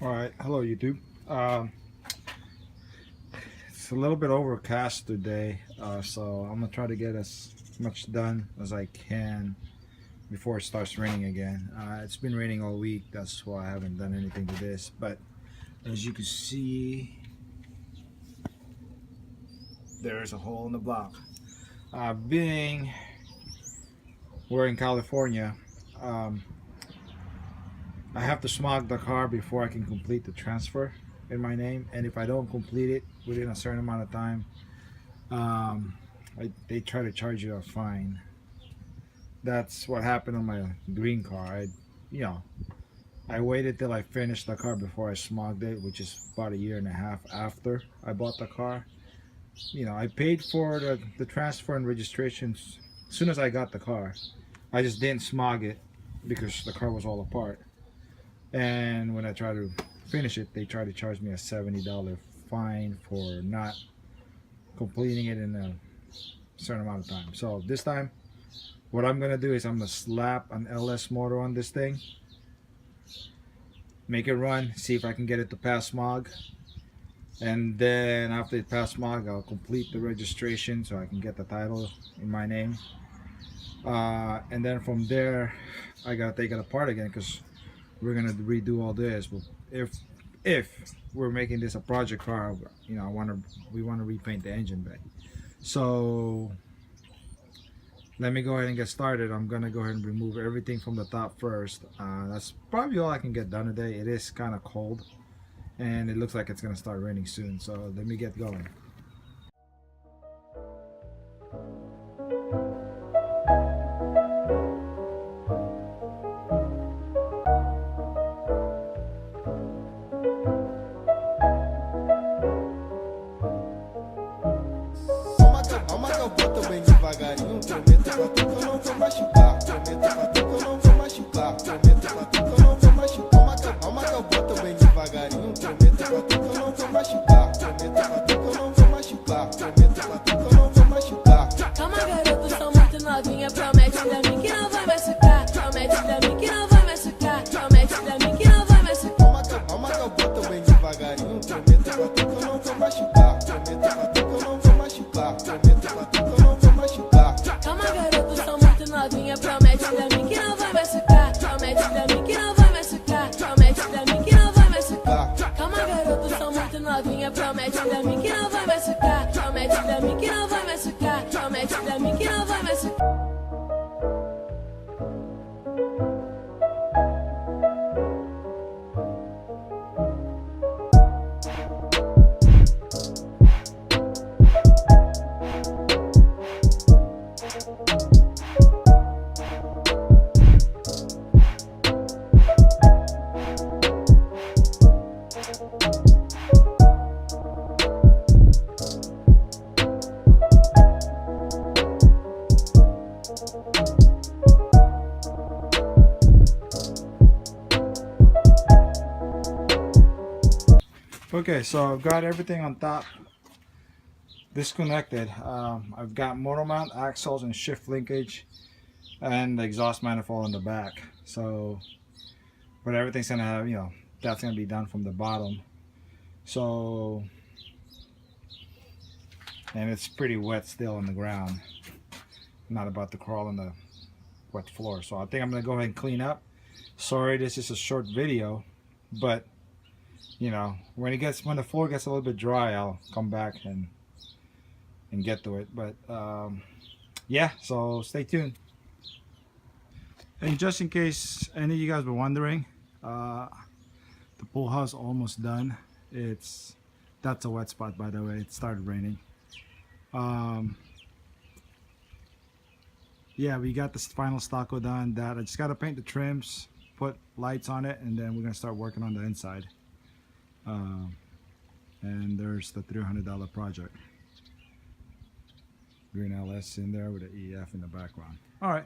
Alright, hello YouTube. It's a little bit overcast today, so I'm gonna try to get as much done as I can before it starts raining again. It's been raining all week, that's why I haven't done anything to this, but as you can see, there's a hole in the block. Being we're in California, I have to smog the car before I can complete the transfer in my name, and if I don't complete it within a certain amount of time, they try to charge you a fine. That's what happened on my green car. I waited till I finished the car before I smogged it, which is about a year and a half after I bought the car. I paid for the transfer and registrations as soon as I got the car. I just didn't smog it because the car was all apart. And when I try to finish it, they try to charge me a $70 fine for not completing it in a certain amount of time. So this time, what I'm gonna do is I'm gonna slap an LS motor on this thing, make it run, see if I can get it to pass smog, and then after it pass smog, I'll complete the registration so I can get the title in my name. And then from there, I gotta take it apart again because we're gonna redo all this. But if we're making this a project car, we want to repaint the engine bay. So let me go ahead and get started. I'm gonna go ahead and remove everything from the top first. That's probably all I can get done today. It is kind of cold and it looks like it's gonna start raining soon, so let me get going. Devagarinho, prometo pra tu que eu não vou machucar. Prometo pra tu que eu não vou machucar. Prometo pra tu que eu não vou machucar. Calma que eu boto bem devagarinho. Prometo pra tu que eu não vou machucar. Prometo pra tu que eu não vou machucar. Prometo pra tu que eu não vou machucar. Calma, garoto, sou muito novinha. Promete pra mim que não vai machucar. Promete pra mim que não vai machucar. Promete pra mim que não vai machucar. Calma que eu boto bem devagarinho. Prometo pra tu que eu não vou machucar. Prometo pra tu que eu não vou machucar. Prometo pra tu que eu não vou machucar. Calma, garoto, sou muito novinha. Promete pra mim que não vai machucar. Promete pra mim que não vai machucar. Promete pra mim que não vai machucar. Calma, garoto, sou muito novinha. Promete pra mim que não vai machucar. Promete pra mim que não vai machucar. Promete pra mim que não vai machucar. Okay, so I've got everything on top disconnected. I've got motor mount, axles, and shift linkage, and the exhaust manifold in the back. So, but everything's gonna have, that's gonna be done from the bottom. So, and it's pretty wet still on the ground. I'm not about to crawl on the wet floor. So I think I'm gonna go ahead and clean up. Sorry, this is a short video, but when the floor gets a little bit dry, I'll come back and get to it. But yeah, so stay tuned. And just in case any of you guys were wondering, the pool house almost done. That's a wet spot, by the way. It started raining. Yeah, we got this final stucco done. That I just got to paint the trims, put lights on it, and then we're gonna start working on the inside. And there's the $300 project. Green LS in there with an EF in the background. All right.